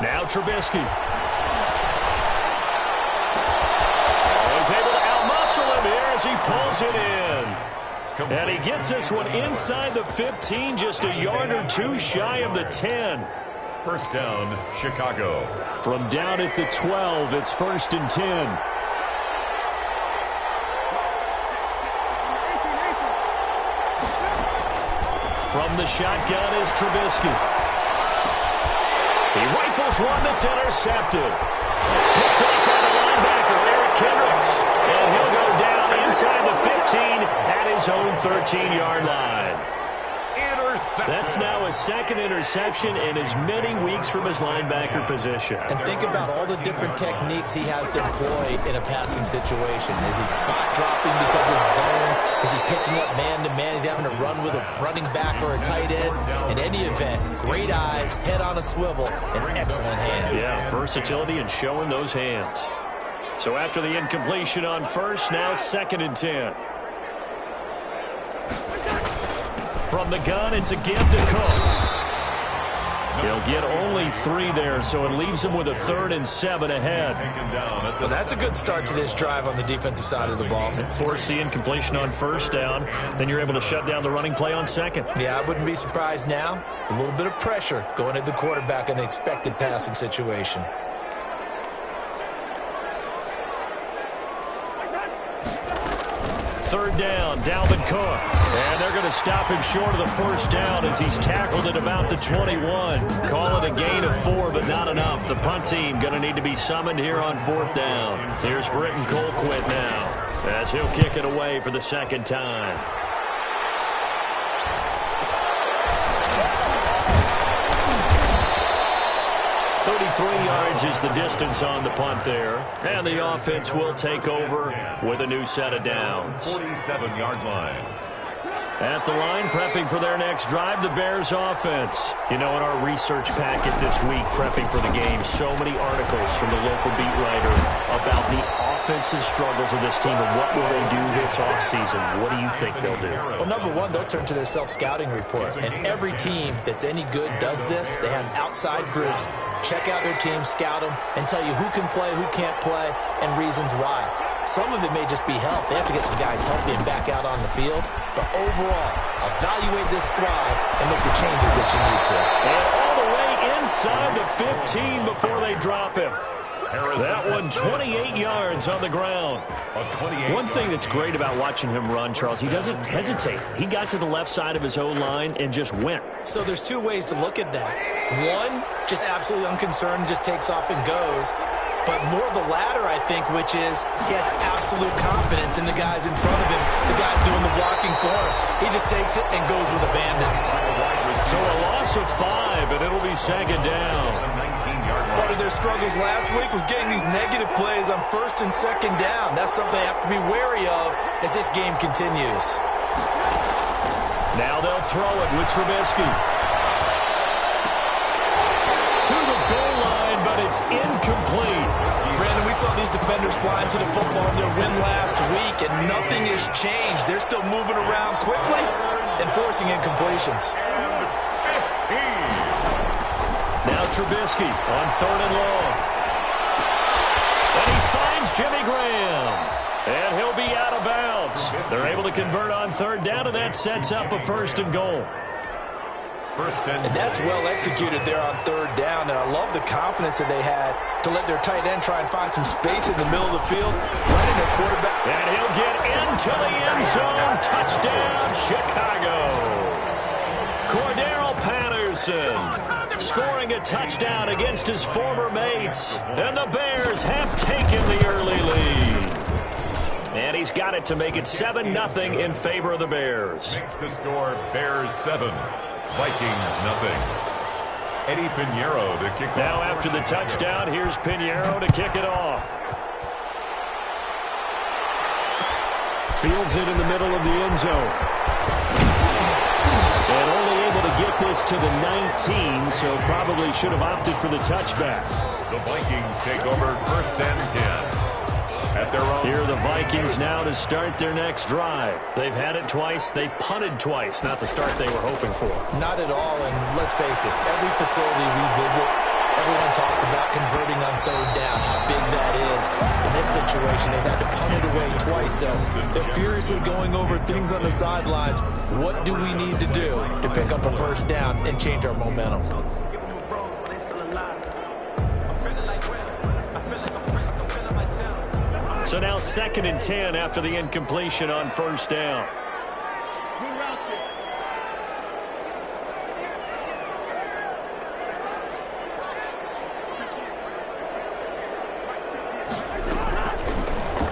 Now Trubisky. He's able to outmuscle him here as he pulls it in. And he gets this one inside the 15, just a yard or two shy of the 10. First down, Chicago. From down at the 12, it's 1st and 10. From the shotgun is Trubisky. He rifles one that's intercepted. Picked up by the linebacker, Eric Kendricks. And he'll go down inside the 15 at his own 13-yard line. That's now his second interception in as many weeks from his linebacker position. And think about all the different techniques he has to employ in a passing situation. Is he spot dropping because it's zone? Is he picking up man-to-man? Is he having to run with a running back or a tight end? In any event, great eyes, head on a swivel, and excellent hands. Yeah, versatility and showing those hands. So after the incompletion on first, now 2nd and 10. From the gun, it's a give to Cook. He'll get only 3 there, so it leaves him with a 3rd and 7 ahead. Well, that's a good start to this drive on the defensive side of the ball. Force the incompletion on first down, then you're able to shut down the running play on second. Yeah, I wouldn't be surprised now. A little bit of pressure going at the quarterback in an expected passing situation. Third down, Dalvin Cook. And they're going to stop him short of the first down as he's tackled at about the 21. Call it a gain of 4, but not enough. The punt team going to need to be summoned here on 4th down. Here's Britton Colquitt now as he'll kick it away for the 2nd time. 33 yards is the distance on the punt there. And the offense will take over with a new set of downs. 47-yard line. At the line, prepping for their next drive, the Bears offense. You know, in our research packet this week, prepping for the game, so many articles from the local beat writer about the offensive struggles of this team and what will they do this offseason. What do you think they'll do? Well, number one, they'll turn to their self-scouting report. And every team that's any good does this. They have outside groups. Check out their team, scout them, and tell you who can play, who can't play, and reasons why. Some of it may just be health. They have to get some guys healthy and back out on the field. But overall, evaluate this squad and make the changes that you need to. And all the way inside the 15 before they drop him. That one, 28 yards on the ground. One thing that's great about watching him run, Charles, he doesn't hesitate. He got to the left side of his own line and just went. So there's two ways to look at that. One, just absolutely unconcerned, just takes off and goes. But more the latter, I think, which is he has absolute confidence in the guys in front of him, the guys doing the blocking for him. He just takes it and goes with abandon. So a loss of 5, and it'll be second down. Part of their struggles last week was getting these negative plays on first and second down. That's something they have to be wary of as this game continues. Now they'll throw it with Trubisky. To the goal line, but it's incomplete. Brandon, we saw these defenders flying to the football in their win last week, and nothing has changed. They're still moving around quickly and forcing incompletions. Now Trubisky on 3rd and long. And he finds Jimmy Graham. And he'll be out of bounds. They're able to convert on 3rd down, and that sets up a 1st and goal. And that's well executed there on 3rd down, and I love the confidence that they had to let their tight end try and find some space in the middle of the field, right in their quarterback. And he'll get into the end zone. Touchdown, Chicago. Cordero Patterson scoring a touchdown against his former mates. And the Bears have taken the early lead. And he's got it to make it 7-0 in favor of the Bears. Makes the score Bears 7, Vikings nothing. Eddie Pinheiro to kick off. Now after the touchdown, here's Pinheiro to kick it off. Fields it in the middle of the end zone. And only able to get this to the 19, so probably should have opted for the touchback. The Vikings take over 1st and 10. At their own. Here are the Vikings now to start their next drive. They've had it twice. They've punted twice. Not the start they were hoping for. Not at all, and let's face it, every facility we visit, everyone talks situation. They've had to punt it away twice, so they're furiously going over things on the sidelines. What do we need to do to pick up a first down and change our momentum? So now 2nd and 10 after the incompletion on first down.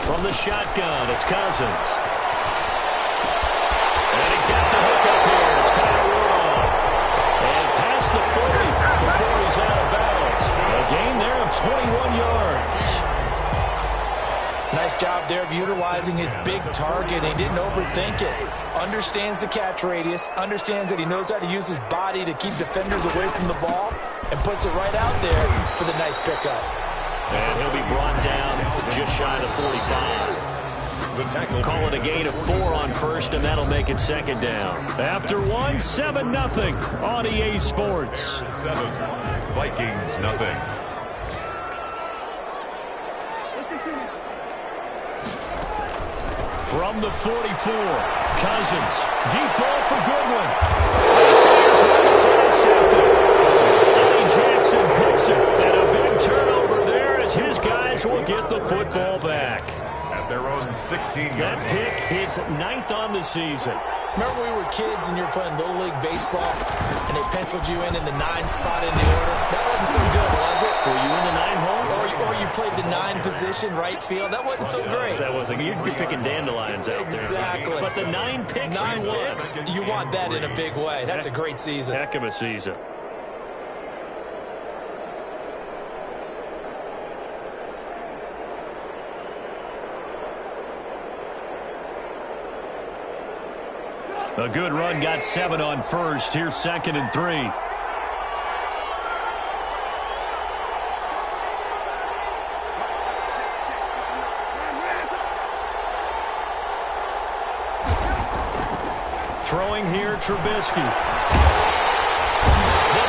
From the shotgun, it's Cousins. And he's got the hook up here. It's Kyle Rudolph. And past the 40 before he's out of bounds. A gain there of 21 yards. Nice job there of utilizing his big target. He didn't overthink it. Understands the catch radius. Understands that he knows how to use his body to keep defenders away from the ball. And puts it right out there for the nice pickup. And he'll be brought down just shy of 45. Call it a gain of 4 on first, and that'll make it 2nd down. After 1, 7-0 on EA Sports. 7, Vikings nothing. From the 44, Cousins. Deep ball for Goodwin. Eddie Jackson picks it. And a big turnover there as his guys will get the football back. At their own 16-yard That line. pick is 9th on the season. Remember when we were kids and you were playing Little League Baseball and they penciled you in the 9 spot in the order? That wasn't so good, was it? Were you in the 9 hole? Or you played the 9 position, right field. That wasn't so great. That wasn't. You'd be picking dandelions out Exactly. there. But the 9 picks 9 you want. picks, you want that in a big way. That's a great season. Heck of a season. A good run, got 7 on first. Here's 2nd and 3. Throwing here, Trubisky. The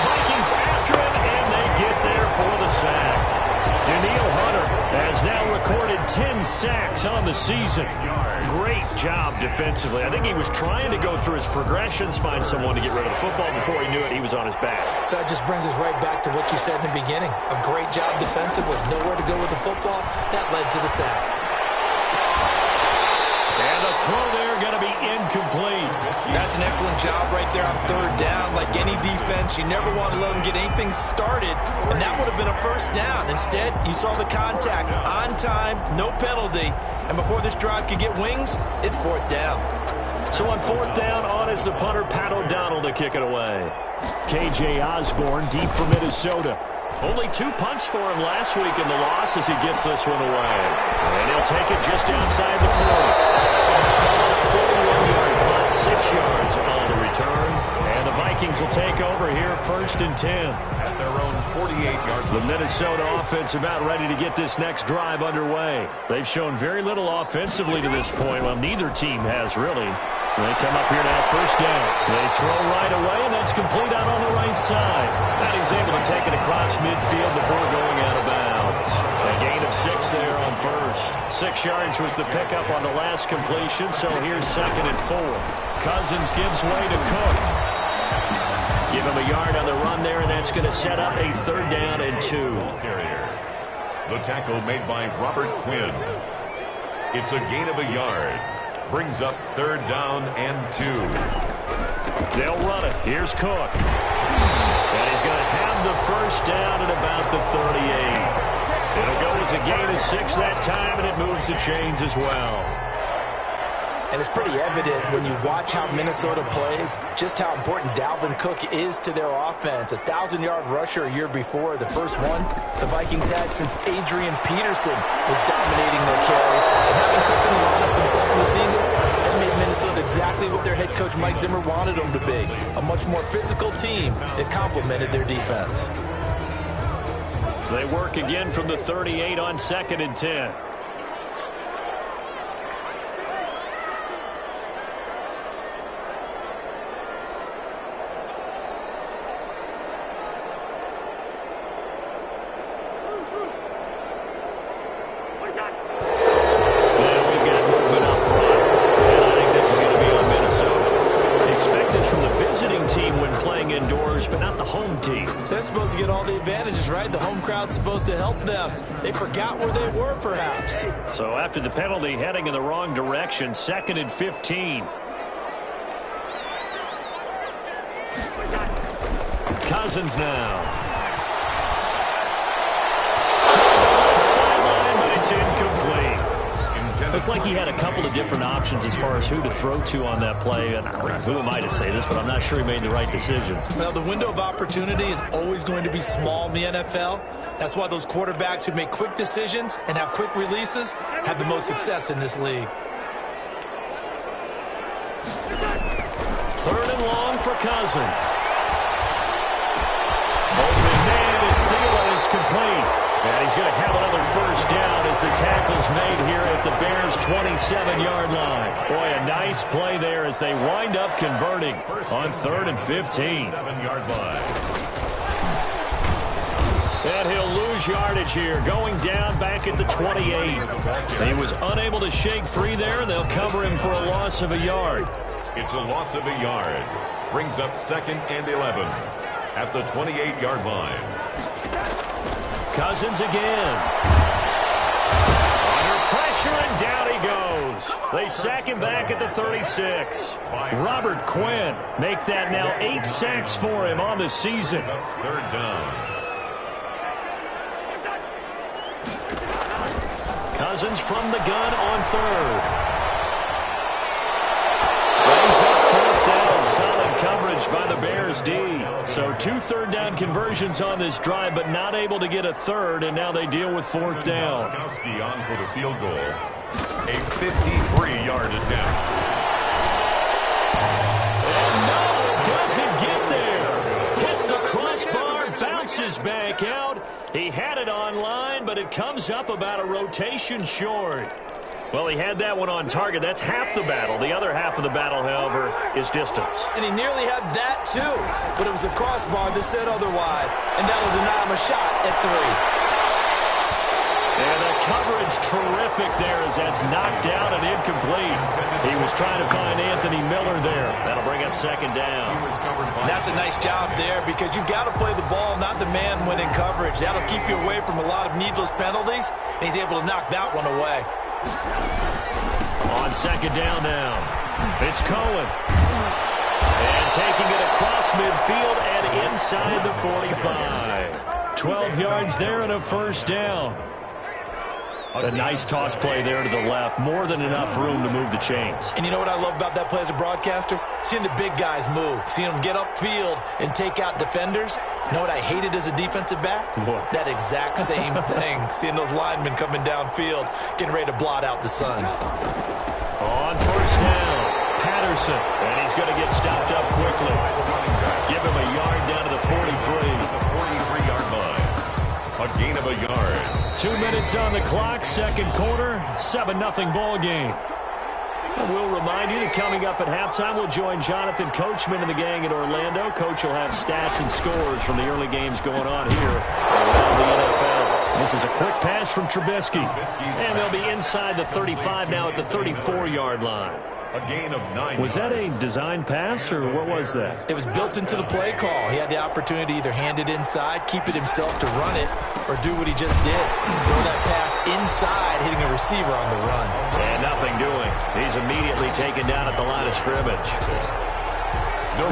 Vikings after him, and they get there for the sack. Daniil Hunter has now recorded 10 sacks on the season. Great job defensively. I think he was trying to go through his progressions, find someone to get rid of the football. Before he knew it, he was on his back. So that just brings us right back to what you said in the beginning. A great job defensively. Nowhere to go with the football. That led to the sack. And the throw there going to be incomplete. That's an excellent job right there on 3rd down. Like any defense, you never want to let them get anything started, and that would have been a first down. Instead, you saw the contact on time, no penalty, and before this drive could get wings, it's 4th down. So on 4th down, on is the punter, Pat O'Donnell, to kick it away. KJ Osborne deep for Minnesota. Only 2 punts for him last week in the loss as he gets this one away. And he'll take it just outside the 40. 41-yard punt, 6 yards on the return. And the Vikings will take over here 1st and 10. At their own 48-yard The line. Minnesota offense about ready to get this next drive underway. They've shown very little offensively to this point. Well, neither team has really. They come up here now, 1st down. They throw right away, and that's complete out on the right side. And he's able to take it across midfield before going out of bounds. A gain of 6 there on first. 6 yards was the pickup on the last completion, so here's 2nd and 4. Cousins gives way to Cook. Give him a yard on the run there, and that's going to set up a 3rd down and 2. Carrier. The tackle made by Robert Quinn. It's a gain of a yard. Brings up 3rd down and 2. They'll run it. Here's Cook. And he's going to have the 1st down at about the 38. It'll go as a gain of 6 that time, and it moves the chains as well. And it's pretty evident when you watch how Minnesota plays, just how important Dalvin Cook is to their offense. A 1,000-yard rusher a year before, the first one the Vikings had since Adrian Peterson was dominating their carries. And having Cook in the lineup for the bulk of the season, that made Minnesota exactly what their head coach Mike Zimmer wanted them to be. A much more physical team that complemented their defense. They work again from the 38 on 2nd and 10. supposed to get all the advantages, right? The home crowd's supposed to help them. They forgot where they were, perhaps. So after the penalty, heading in the wrong direction, 2nd and 15. Cousins now. Sideline, but it's incomplete. Looked like he had a couple of different options as far as who to throw to on that play. And who am I to say this, but I'm not sure he made the right decision. Well, the window of opportunity is always going to be small in the NFL. That's why those quarterbacks who make quick decisions and have quick releases have the most success in this league. 3rd and long for Cousins. Open man is Thielen is complete. And he's going to have another first down as the tackle's made here at the Bears' 27-yard line. Boy, a nice play there as they wind up converting on 3rd and 15. 7-yard line. And he'll lose yardage here, going down back at the 28. He was unable to shake free there, and they'll cover him for a loss of a yard. It's a loss of a yard. Brings up 2nd and 11 at the 28-yard line. Cousins again. Under pressure, and down he goes. They sack him back at the 36. Robert Quinn make that now 8 sacks for him on the season. 3rd down. Cousins from the gun on 3rd. Brings up 4th down. Solid coverage by the Bears D. So 2 third down conversions on this drive, but not able to get a 3rd, and now they deal with 4th down. Gronkowski on for the field goal. A 53-yard attempt. And no, doesn't get there. Hits the crossbar, bounces back out. He had it online, but it comes up about a rotation short. Well, he had that one on target. That's half the battle. The other half of the battle, however, is distance. And he nearly had that, too. But it was a crossbar that said otherwise. And that'll deny him a shot at 3. And the coverage terrific there as that's knocked down and incomplete. He was trying to find Anthony Miller there. That'll bring up 2nd down. That's a nice job there because you've got to play the ball, not the man when in coverage. That'll keep you away from a lot of needless penalties. And he's able to knock that one away. On 2nd down now, it's Cohen. And taking it across midfield and inside the 45. 12 yards there and a first down. A nice toss play there to the left. More than enough room to move the chains. And you know what I love about that play as a broadcaster? Seeing the big guys move. Seeing them get upfield and take out defenders. You know what I hated as a defensive back? What? That exact same thing. Seeing those linemen coming downfield, getting ready to blot out the sun. On first down, Patterson. And he's going to get stopped up quickly. Give him a yard down to the 43. The 43-yard line. A gain of a yard. 2 minutes on the clock, 2nd quarter, 7-0 ball game. And we'll remind you that coming up at halftime, we'll join Jonathan Coachman and the gang at Orlando. Coach will have stats and scores from the early games going on here around the NFL. This is a quick pass from Trubisky. And they'll be inside the 35 now at the 34-yard line. A gain of 9. Was that a design pass, or what was that? It was built into the play call. He had the opportunity to either hand it inside, keep it himself to run it, or do what he just did. Throw that pass inside, hitting a receiver on the run. And nothing doing. He's immediately taken down at the line of scrimmage.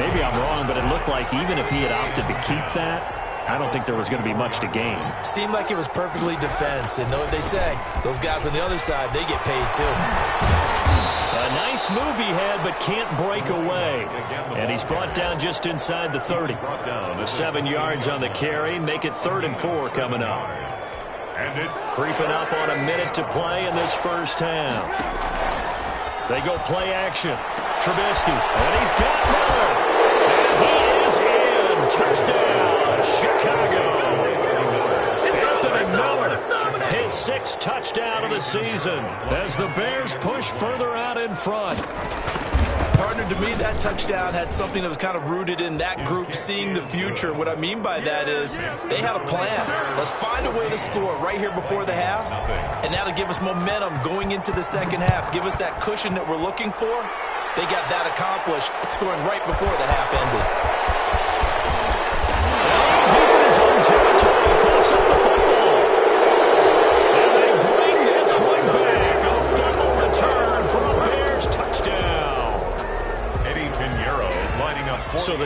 Maybe I'm wrong, but it looked like even if he had opted to keep that, I don't think there was going to be much to gain. Seemed like it was perfectly defense. And know what they say, those guys on the other side, they get paid too. A nice move he had, but can't break away. And he's brought down just inside the 30. 7 yards on the carry. Make it 3rd and 4 coming up. And it's Creeping up on a minute to play in this first half. They go play action. Trubisky. And he's got Miller. And he is in. Touchdown, Chicago. Anthony Miller, his 6th touchdown of the season as the Bears push further out in front. Partner, to me, that touchdown had something that was kind of rooted in that group seeing the future. What I mean by that is they had a plan. Let's find a way to score right here before the half, and that'll give us momentum going into the second half. Give us that cushion that we're looking for. They got that accomplished, scoring right before the half ended. Deep in his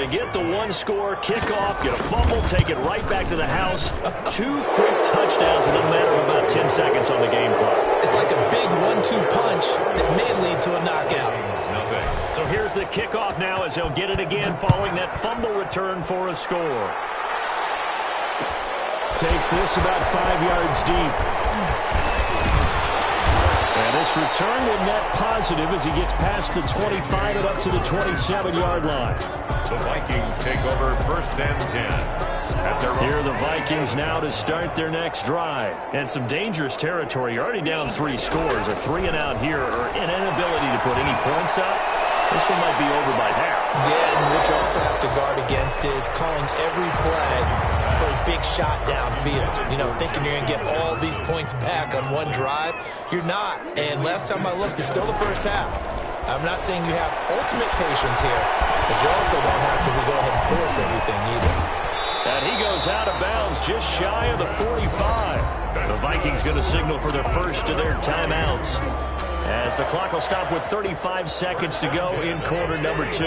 going to get the one-score kickoff, get a fumble, take it right back to the house. 2 quick touchdowns within a matter of about 10 seconds on the game clock. It's like a big 1-2 punch that may lead to a knockout. So here's the kickoff now as he'll get it again following that fumble return for a score. Takes this about 5 yards deep. And this return will net positive as he gets past the 25 and up to the 27-yard line. The Vikings take over 1st and 10. Here are the Vikings now to start their next drive. And some dangerous territory. You're already down 3 scores. A 3 and out here or an inability to put any points up. This one might be over by half. Yeah, and what you also have to guard against is calling every play for a big shot downfield. You know, thinking you're going to get all these points back on one drive. You're not. And last time I looked, it's still the first half. I'm not saying you have ultimate patience here, but you also don't have to go ahead and force everything either. And he goes out of bounds just shy of the 45. The Vikings going to signal for their first of their timeouts, as the clock will stop with 35 seconds to go in quarter number 2.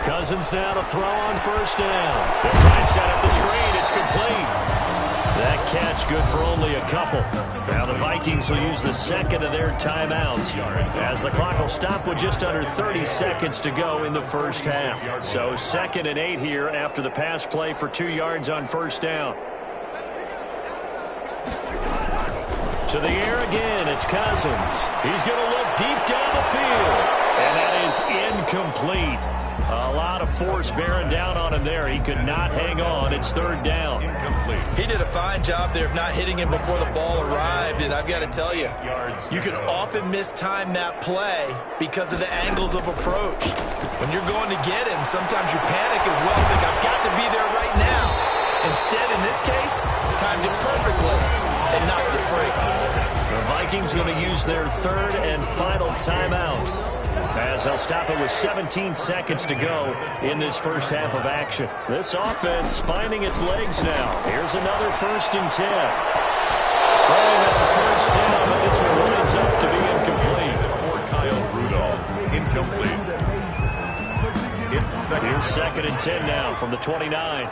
Cousins now to throw on 1st down. They'll try and set up the screen. It's complete. That catch good for only a couple. Now the Vikings will use the second of their timeouts, as the clock will stop with just under 30 seconds to go in the first half. So 2nd and 8 here after the pass play for 2 yards on 1st down. To the air again, it's Cousins. He's going to look deep down the field, and that is incomplete. A lot of force bearing down on him there. He could not hang on. It's 3rd down. He did a fine job there of not hitting him before the ball arrived, and I've got to tell you, you can often mistime that play because of the angles of approach. When you're going to get him, sometimes you panic as well, think, I've got to be there right now. Instead, in this case, timed it perfectly and knocked it free. The Vikings going to use their 3rd and final timeout, as they'll stop it with 17 seconds to go in this first half of action. This offense finding its legs now. Here's another 1st and 10. Throwing on 1st down, but this one winds up to be incomplete. For Kyle Rudolph, incomplete. It's Here's 2nd and 10 now from the 29.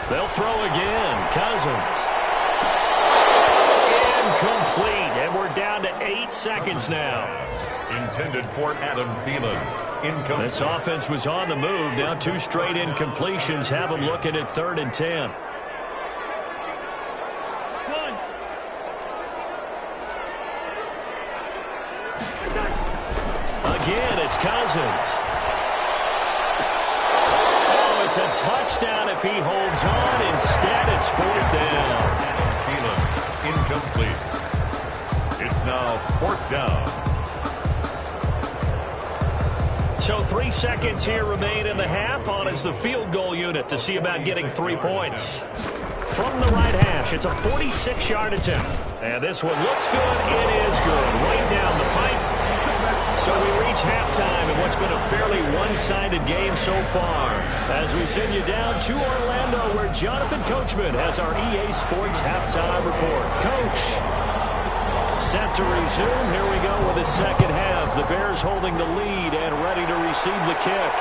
They'll throw again. Cousins. Incomplete, and we're down to 8 seconds now. Intended for Adam Thielen. Incomplete. This offense was on the move. Now 2 straight incompletions have them looking at 3rd and 10. Again, it's Cousins. Oh, it's a touchdown if he holds on. Instead, it's 4th down. Incomplete. It's now 4th down. So 3 seconds here remain in the half. On is the field goal unit to see about getting 3 points. From the right hash, it's a 46-yard attempt. And this one looks good. It is good. Right down the pipe. So we reach halftime in what's been a fairly one-sided game so far, as we send you down to Orlando, where Jonathan Coachman has our EA Sports halftime report. Coach, set to resume. Here we go with the second half. The Bears holding the lead and ready to receive the kick.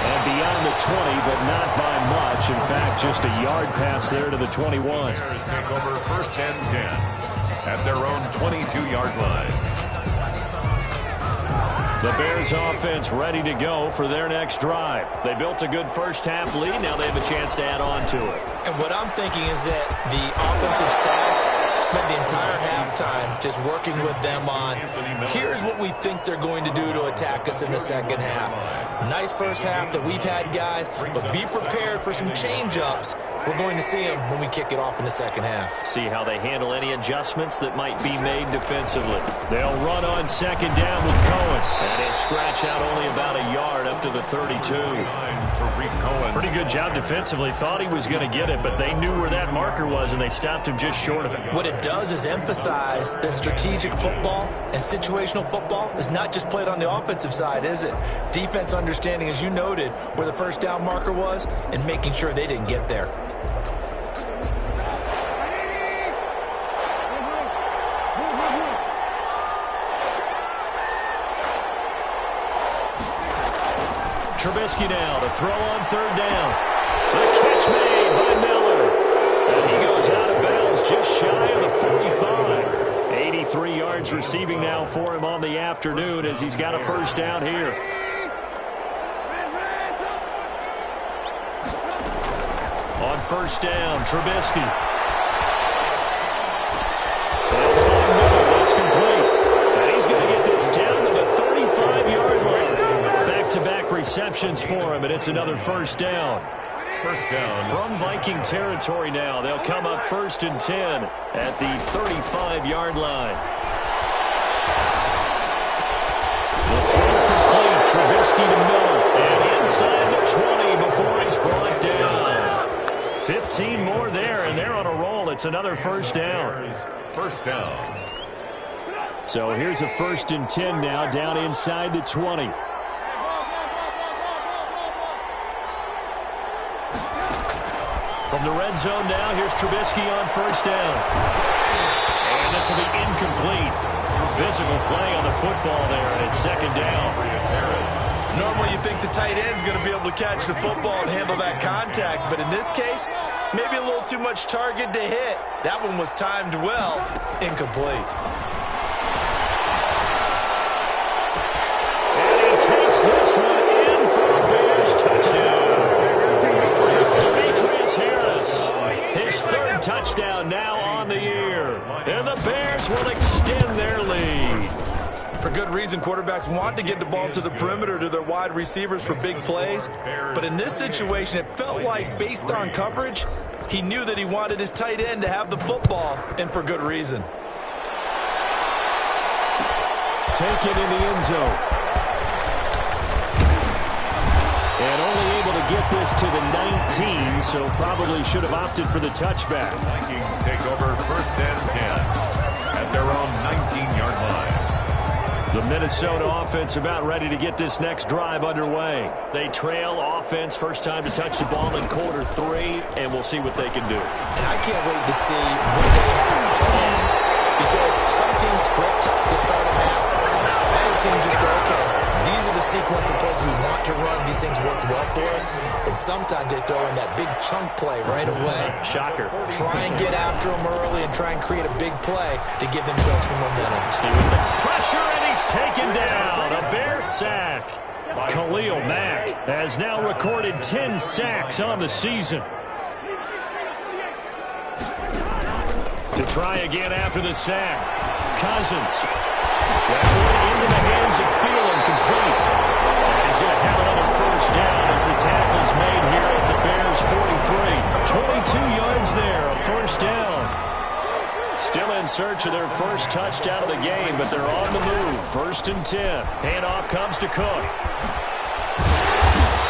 And beyond the 20, but not by much. In fact, just a yard pass there to the 21. Bears take over 1st and 10 at their own 22-yard line. The Bears offense ready to go for their next drive. They built a good first half lead. Now they have a chance to add on to it. And what I'm thinking is that the offensive staff spent the entire halftime just working with them on, here's what we think they're going to do to attack us in the second half. Nice first half that we've had, guys, but be prepared for some change-ups. We're going to see them when we kick it off in the second half. See how they handle any adjustments that might be made defensively. They'll run on second down with Cohen. And he'll scratch out only about a yard up to the 32. Pretty good job defensively. Thought he was going to get it, but they knew where that marker was, and they stopped him just short of it. What it does is emphasize that strategic football and situational football is not just played on the offensive side, is it? Defense understanding, as you noted, where the first down marker was and making sure they didn't get there. Trubisky now to throw on third down. The catch made by Miller. And he goes out of bounds just shy of the 45. 83 yards receiving now for him on the afternoon as he's got a first down here. On first down, Trubisky. They'll find Miller. That's complete. And he's going to get this down to the 35-yard line. Back-to-back receptions for him, and it's another first down. First down. From Viking territory now, they'll come up 1st and 10 at the 35-yard line. The throw complete. Trubisky to Miller. And inside the 20 before he's brought down. 15 more there, and they're on a roll. It's another first down. First down. So here's a 1st and 10 now, down inside the 20. From the red zone now, here's Trubisky on first down. And this will be incomplete. Physical play on the football there, and it's second down. Normally you think the tight end's going to be able to catch the football and handle that contact, but in this case, maybe a little too much target to hit. That one was timed well. Incomplete. And he takes this one in for a Bears touchdown. His third touchdown now on the year. And the Bears will extend their lead. For good reason, quarterbacks want to get the ball to the perimeter to their wide receivers for big plays. But in this situation, it felt like, based on coverage, he knew that he wanted his tight end to have the football, and for good reason. Taken in the end zone. And only able to get this to the 19, so probably should have opted for the touchback. Vikings take over 1st and 10 at their own 19-yard line. The Minnesota offense about ready to get this next drive underway. They trail offense, first time to touch the ball in quarter 3, and we'll see what they can do. And I can't wait to see what they have planned, because some teams script to start a half. Other teams just go, okay, these are the sequence of plays we want to run. These things worked well for us. And sometimes they throw in that big chunk play right away. Shocker. Try and get after them early and try and create a big play to give themselves some momentum. See what the pressure, and he's taken down. A Bear sack. Khalil Mack has now recorded 10 sacks on the season. To try again after the sack. Cousins. That's into the hands of Thielen, complete. And he's going to have another first down as the tackle's made here at the Bears 43. 22 yards there, a first down. Still in search of their first touchdown of the game, but they're on the move. 1st and 10. Handoff comes to Cook.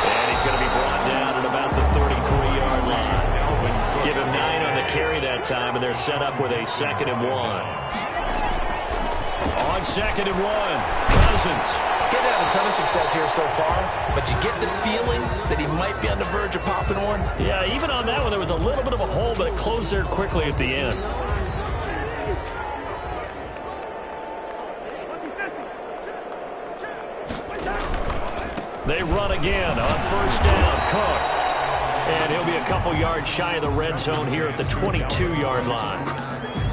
And he's going to be brought down at about the 33-yard line. Give him 9 on the carry that time, and they're set up with a 2nd and 1. On 2nd and 1, Cousins. Getting had a ton of success here so far, but you get the feeling that he might be on the verge of popping one. Yeah, even on that one, there was a little bit of a hole, but it closed there quickly at the end. They run again on first down, Cook. And he'll be a couple yards shy of the red zone here at the 22-yard line.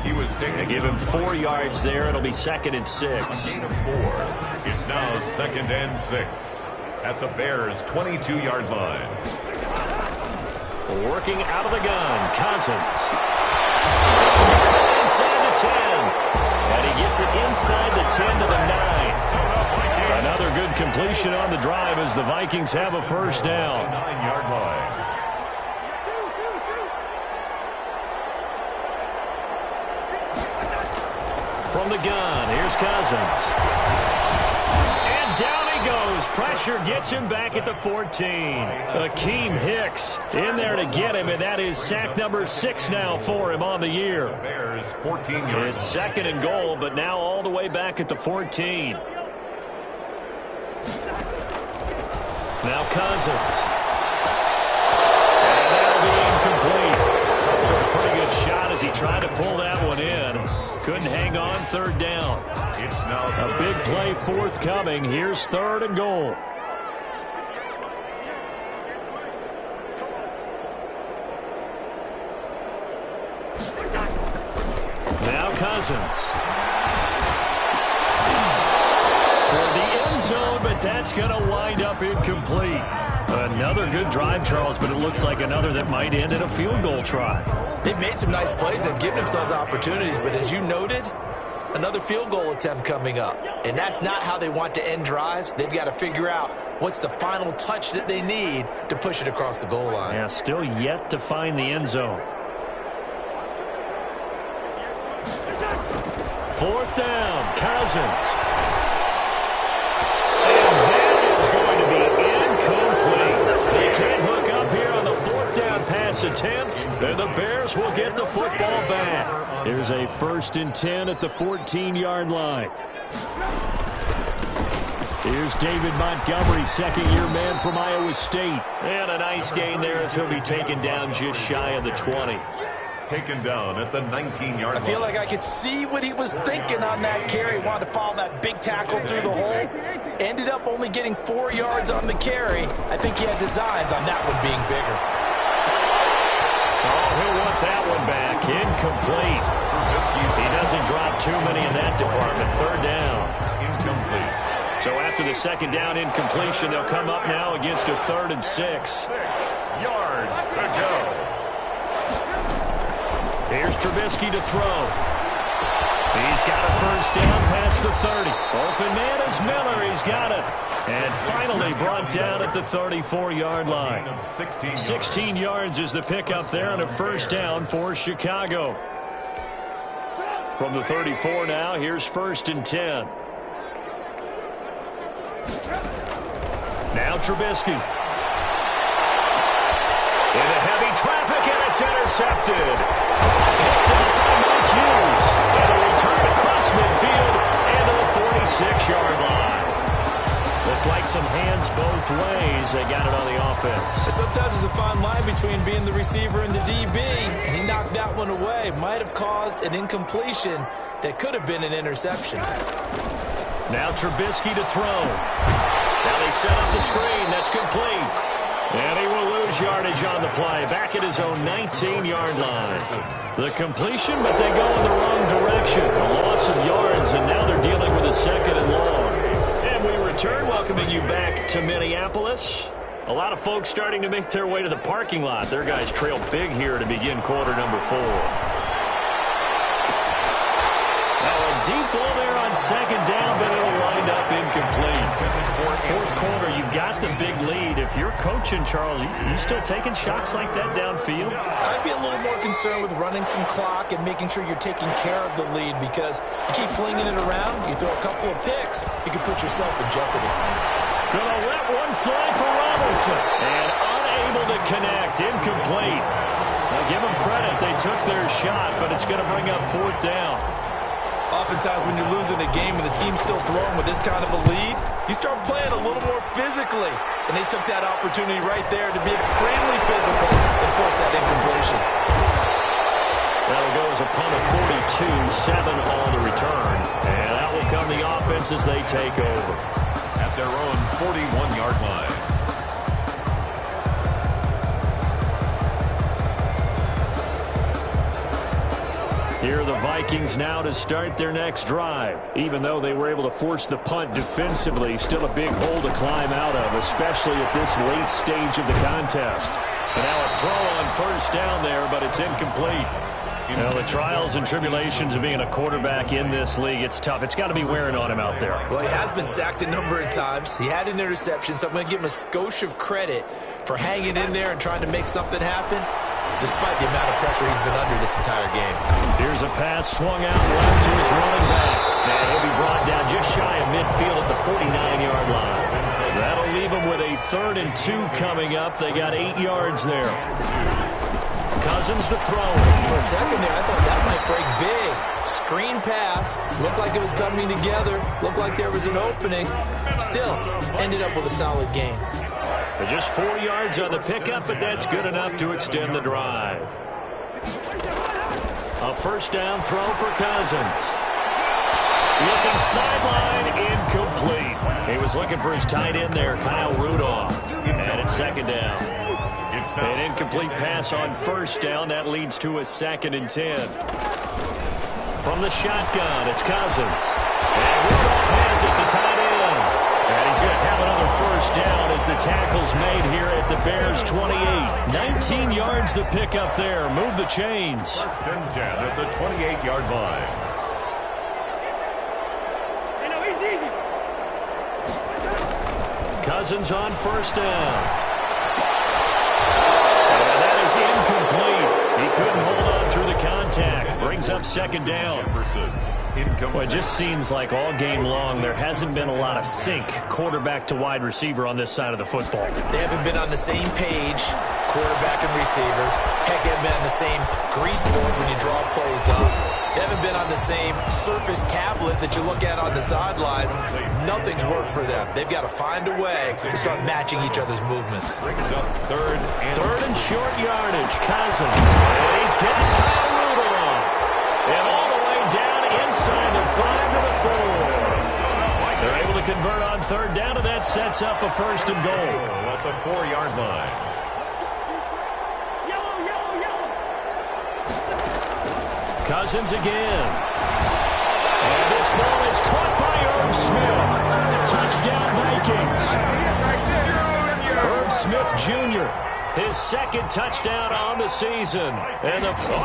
He was taking. They give him 4 yards there. It'll be 2nd and 6. Gain of 4. It's now 2nd and 6 at the Bears' 22-yard line. Working out of the gun, Cousins. Inside the 10. And he gets it inside the 10 to the 9. Another good completion on the drive as the Vikings have a first down. 9-yard line. From the gun, here's Cousins. And down he goes. Pressure gets him back at the 14. Akeem Hicks in there to get him, and that is sack number 6 now for him on the year. Bears 14 yards. It's 2nd and goal, but now all the way back at the 14. Now Cousins. And that'll be incomplete. A pretty good shot as he tried to pull that one in. Couldn't hang on, 3rd down. It's now a big play forthcoming. Here's 3rd and goal. Cousins. Toward the end zone, but that's going to wind up incomplete. Another good drive, Charles, but it looks like another that might end in a field goal try. They've made some nice plays. They've given themselves opportunities, but as you noted, another field goal attempt coming up. And that's not how they want to end drives. They've got to figure out what's the final touch that they need to push it across the goal line. Yeah, still yet to find the end zone. Fourth down, Cousins. And that is going to be incomplete. They can't hook up here on the fourth down pass attempt, and the Bears will get the football back. Here's a 1st and 10 at the 14-yard line. Here's David Montgomery, second-year man from Iowa State. And a nice gain there as he'll be taken down just shy of the 20. Taken down at the 19-yard line. I feel like I could see what he was thinking on that carry. Wanted to follow that big tackle through the hole. Ended up only getting 4 yards on the carry. I think he had designs on that one being bigger. Oh, he'll want that one back. Incomplete. He doesn't drop too many in that department. Third down. Incomplete. So after the second down incompletion, they'll come up now against a 3rd and 6. 6 yards to go. Here's Trubisky to throw. He's got a 1st down past the 30. Open man is Miller. He's got it. And finally brought down at the 34-yard line. 16 yards is the pickup there and a 1st down for Chicago. From the 34 now, here's 1st and 10. Now Trubisky. Into heavy traffic, and it's intercepted. Picked up by Mike Hughes. And a return across midfield and to the 46-yard line. Looked like some hands both ways. They got it on the offense. Sometimes there's a fine line between being the receiver and the DB, and he knocked that one away. Might have caused an incompletion that could have been an interception. Now Trubisky to throw. Now they set up the screen. That's complete. And he will lose yardage on the play. Back at his own 19-yard line. The completion, but they go in the wrong direction. A loss of yards, and now they're dealing with a 2nd and long. And we return, welcoming you back to Minneapolis. A lot of folks starting to make their way to the parking lot. Their guys trail big here to begin quarter number 4. Now a deep ball there on 2nd down, but it'll wind up incomplete. 4th quarter, you've got the big lead. If you're coaching, Charles, you still taking shots like that downfield? I'd be a little more concerned with running some clock and making sure you're taking care of the lead, because you keep flinging it around, you throw a couple of picks, you can put yourself in jeopardy. Gonna let one fly for Robinson. And unable to connect. Incomplete. Now give them credit. They took their shot, but it's going to bring up 4th down. Oftentimes when you're losing a game and the team's still throwing with this kind of a lead, you start playing a little more physically. And they took that opportunity right there to be extremely physical and force that incompletion. That'll go as a punt of 42, 7 on the return. And that will come the offense as they take over. At their own 41-yard line. Here are the Vikings now to start their next drive. Even though they were able to force the punt defensively, still a big hole to climb out of, especially at this late stage of the contest. And now a throw on 1st down there, but it's incomplete. You know, the trials and tribulations of being a quarterback in this league, it's tough. It's got to be wearing on him out there. Well, he has been sacked a number of times. He had an interception, so I'm going to give him a skosh of credit for hanging in there and trying to make something happen, despite the amount of pressure he's been under this entire game. Here's a pass swung out left to his running back. And he'll be brought down just shy of midfield at the 49-yard line. That'll leave him with a 3rd and 2 coming up. They got 8 yards there. Cousins to throw. For a second there, I thought that might break big. Screen pass. Looked like it was coming together. Looked like there was an opening. Still, ended up with a solid game. Just 4 yards on the pickup, but that's good enough to extend the drive. A 1st down throw for Cousins. Looking sideline, incomplete. He was looking for his tight end there, Kyle Rudolph. And it's 2nd down. An incomplete pass on 1st down. That leads to a 2nd and 10. From the shotgun, it's Cousins. And Rudolph has it, the tight end. And he's going to have another first down as the tackle's made here at the Bears' 28. 19 yards to pick up there. Move the chains. First and 10 at the 28-yard line. Cousins on first down. And that is incomplete. He couldn't hold on through the contact. Brings up second down. Well, it just seems like all game long there hasn't been a lot of sync quarterback to wide receiver on this side of the football. They haven't been on the same page, quarterback and receivers. Heck, they haven't been on the same grease board when you draw plays up. They haven't been on the same Surface tablet that you look at on the sidelines. Nothing's worked for them. They've got to find a way to start matching each other's movements. Third and short yardage. Cousins. And he's getting Kyle Rudolph. And all the way down inside the 5 to the 4. They're able to convert on third down, and that sets up a first and goal. At the 4-yard line. Cousins again. And this ball is caught by Irv Smith. Touchdown Vikings. Irv Smith Jr., his second touchdown on the season. And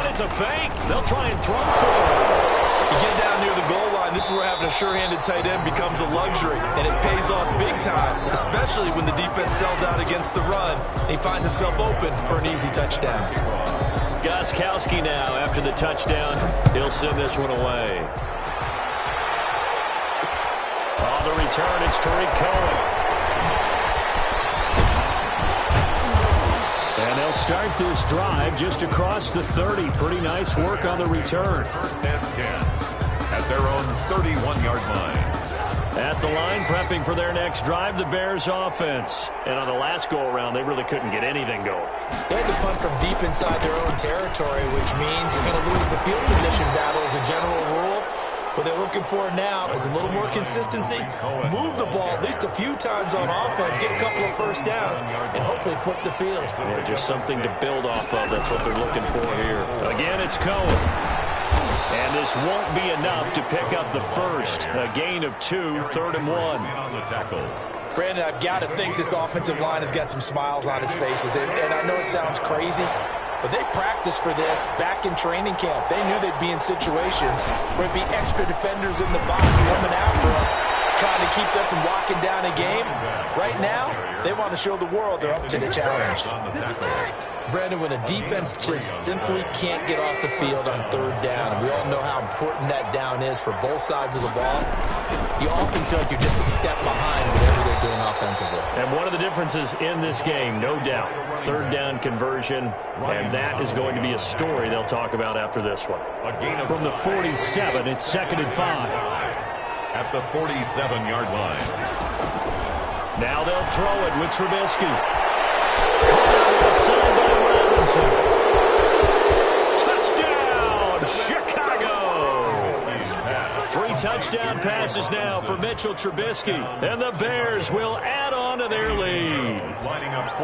it's a fake. They'll try and throw for it. You get down near the goal line, this is where having a sure-handed tight end becomes a luxury, and it pays off big time, especially when the defense sells out against the run, and he finds himself open for an easy touchdown. Gostkowski now, after the touchdown, he'll send this one away. On the return, it's Tariq Cohen. And they'll start this drive just across the 30. Pretty nice work on the return. First and 10 at their own 31-yard line. At the line, prepping for their next drive, the Bears offense. And on the last go-around, they really couldn't get anything going. They had to punt from deep inside their own territory, which means you're going to lose the field position battle as a general rule. What they're looking for now is a little more consistency. Move the ball at least a few times on offense, get a couple of first downs, and hopefully flip the field. Yeah, just something to build off of. That's what they're looking for here. Again, it's Cohen. And this won't be enough to pick up the first. A gain of 2, third and 1. On the tackle. Brandon, I've got to think this offensive line has got some smiles on its faces. And I know it sounds crazy, but they practiced for this back in training camp. They knew they'd be in situations where it'd be extra defenders in the box coming after them, trying to keep them from locking down a game. Right now, they want to show the world they're up to the challenge. Brandon, when a defense just simply can't get off the field on third down, and we all know how important that down is for both sides of the ball, you often feel like you're just a step behind whatever they're doing offensively. And one of the differences in this game, no doubt, third down conversion, and that is going to be a story they'll talk about after this one. From the 47, it's 2nd and 5. At the 47-yard line. Now they'll throw it with Trubisky. Signed by Robinson. Touchdown, Chicago! 3 touchdown passes now for Mitchell Trubisky. And the Bears will add on to their lead.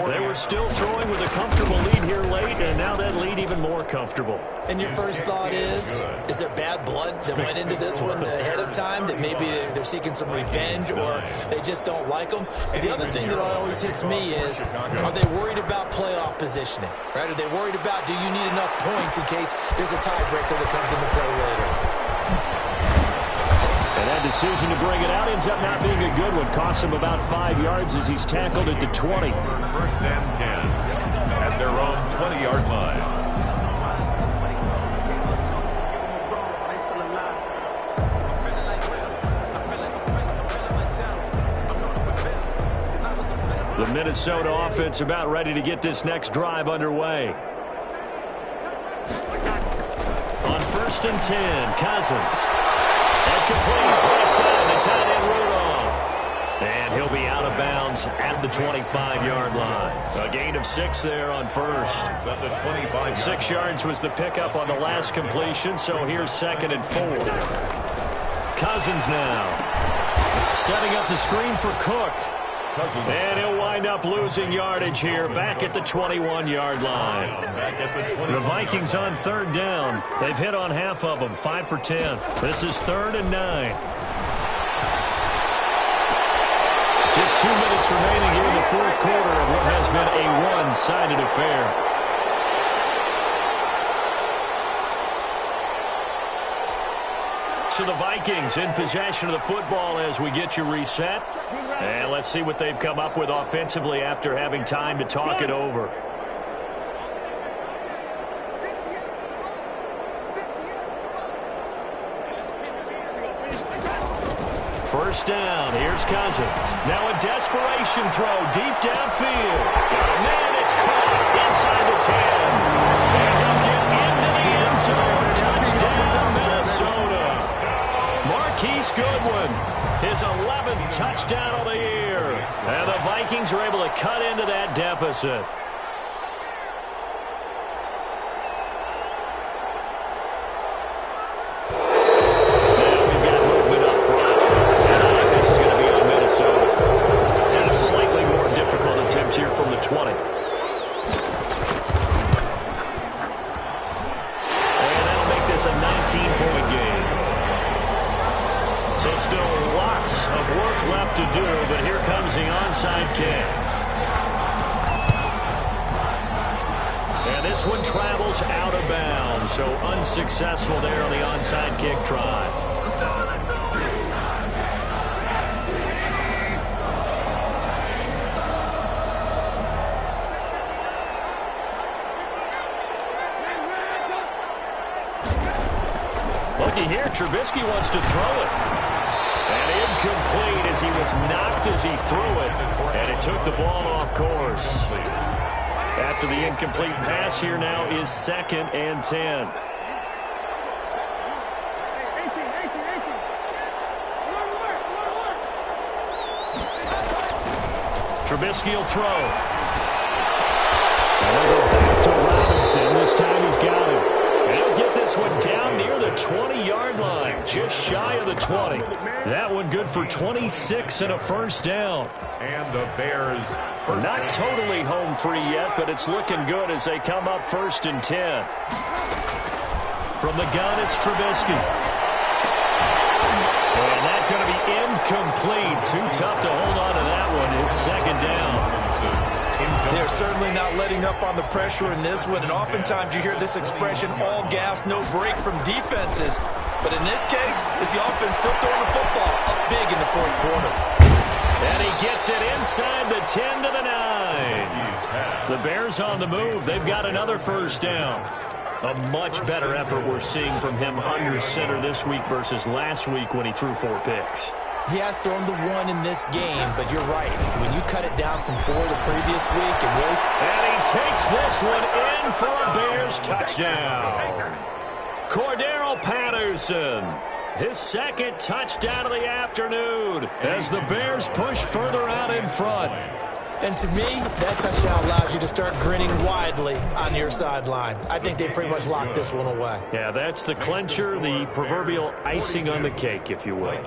They were still throwing with a comfortable lead here late, and now that lead even more comfortable. And your first thought is there bad blood that went into this one ahead of time, that maybe they're seeking some revenge or they just don't like them? But the other thing that always hits me is, are they worried about playoff positioning? Right? Are they worried about, do you need enough points in case there's a tiebreaker that comes into play later? And that decision to bring it out ends up not being a good one. Costs him about 5 yards as he's tackled at the 20. First and 10 at their own 20-yard line. The Minnesota offense about ready to get this next drive underway. On 1st and 10, Cousins. And complete right side, the tight end Rudolph. And he'll be out of bounds at the 25-yard line. A gain of 6 there on first. 6 yards was the pickup on the last completion, so here's 2nd and 4. Cousins now. Setting up the screen for Cook. And he'll wind up losing yardage here back at the 21-yard line. The Vikings on third down. They've hit on half of them, 5 for 10. This is 3rd and 9. Just 2 minutes remaining here in the fourth quarter of what has been a one-sided affair. So the Vikings in possession of the football as we get you reset. And let's see what they've come up with offensively after having time to talk it over. First down, here's Cousins. Now a desperation throw deep downfield. Got a man, it's caught inside the 10. And he'll get into the end zone. Touchdown, Minnesota. Marquise Goodwin, his 11th touchdown of the year. And the Vikings are able to cut into that deficit. Here from the 20. And that'll make this a 19-point game. So still lots of work left to do, but here comes the onside kick. And this one travels out of bounds, so unsuccessful there on the onside kick try. Here, Trubisky wants to throw it. And incomplete as he was knocked as he threw it. And it took the ball off course. After the incomplete pass, here now is 2nd and 10. Trubisky will throw. And they'll go back to Robinson. This time he's got him. They'll get this one down near the 20-yard line, just shy of the 20. That one good for 26 and a first down. And the Bears not totally home free yet, but it's looking good as they come up 1st and 10. From the gun, it's Trubisky. And that's going to be incomplete. Too tough to hold on to that one. It's 2nd down. They're certainly not letting up on the pressure in this one, and oftentimes you hear this expression, all gas, no break from defenses. But in this case, it's the offense still throwing the football up big in the fourth quarter. And he gets it inside the 10 to the 9. The Bears on the move. They've got another first down. A much better effort we're seeing from him under center this week versus last week when he threw 4 picks. He has thrown the 1 in this game, but you're right. When you cut it down from 4 the previous week, it really... And he takes this one in for a Bears touchdown. Cordero Patterson, his 2nd touchdown of the afternoon as the Bears push further out in front. And to me, that touchdown allows you to start grinning widely on your sideline. I think they pretty much locked this one away. Yeah, that's the clincher, the proverbial icing on the cake, if you will.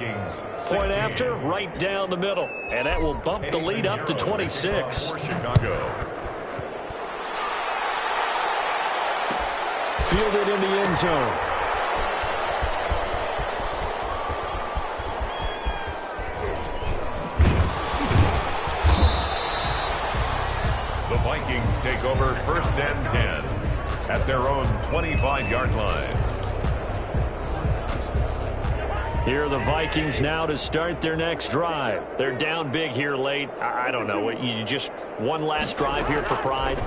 Point after, right down the middle. And that will bump the lead up to 26. Fielded in the end zone. The Vikings take over 1st and 10 at their own 25-yard line. Here are the Vikings now to start their next drive. They're down big here late. I don't know. You just one last drive here for pride?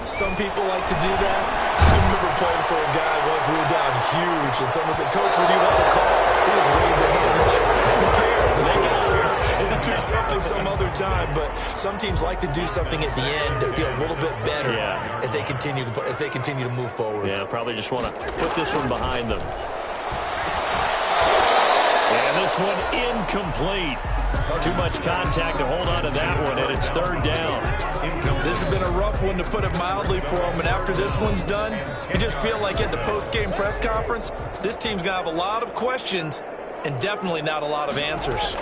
Some people like to do that. I remember playing for a guy once. We were down huge, and someone said, "Coach, what do you want to call?" He just waved the hand like, "Who cares? Let's get out of here and do something some other time." But some teams like to do something at the end to feel a little bit better as they continue to move forward. Yeah, probably just want to put this one behind them. And this one incomplete. Too much contact to hold on to that one, and it's 3rd down. This has been a rough one, to put it mildly, for them. And after this one's done, you just feel like at the post-game press conference, this team's going to have a lot of questions and definitely not a lot of answers.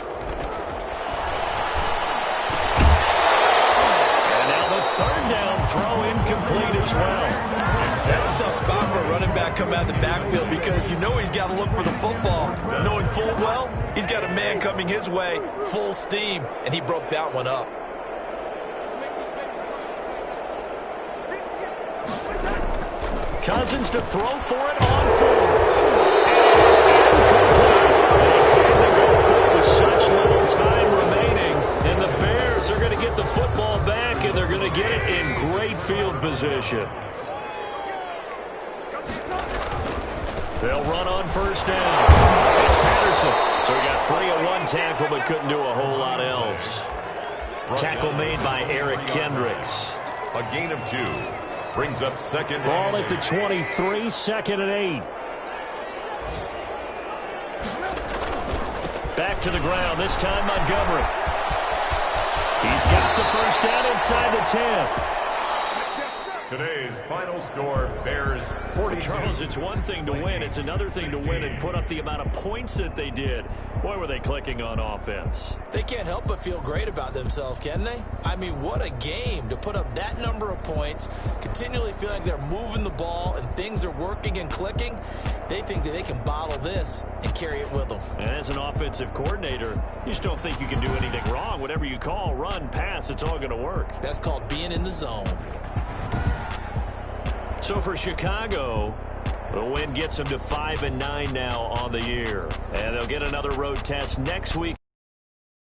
third down throw incomplete as well. That's a tough spot for a running back coming out of the backfield because you know he's got to look for the football. Knowing full well, he's got a man coming his way, full steam, and he broke that one up. Cousins to throw for it on fourth. And it's incomplete. They had to go for it with such little time remaining. And the Bears are going to get the football back, and they're going to get it in great field position. They'll run on first down. It's Patterson. So he got free of one tackle but couldn't do a whole lot else. Tackle made by Eric Kendricks. A gain of 2. Brings up second. Ball at the 23, second and 8. Back to the ground, this time Montgomery. He's got the first down inside the 10. Today's final score, Bears 42. Charles, it's one thing to win. It's another thing to win and put up the amount of points that they did. Boy, were they clicking on offense. They can't help but feel great about themselves, can they? I mean, what a game to put up that number of points, continually feel like they're moving the ball and things are working and clicking. They think that they can bottle this and carry it with them. And as an offensive coordinator, you just don't think you can do anything wrong. Whatever you call, run, pass, it's all going to work. That's called being in the zone. So for Chicago, the win gets them to 5-9 now on the year. And they'll get another road test next week.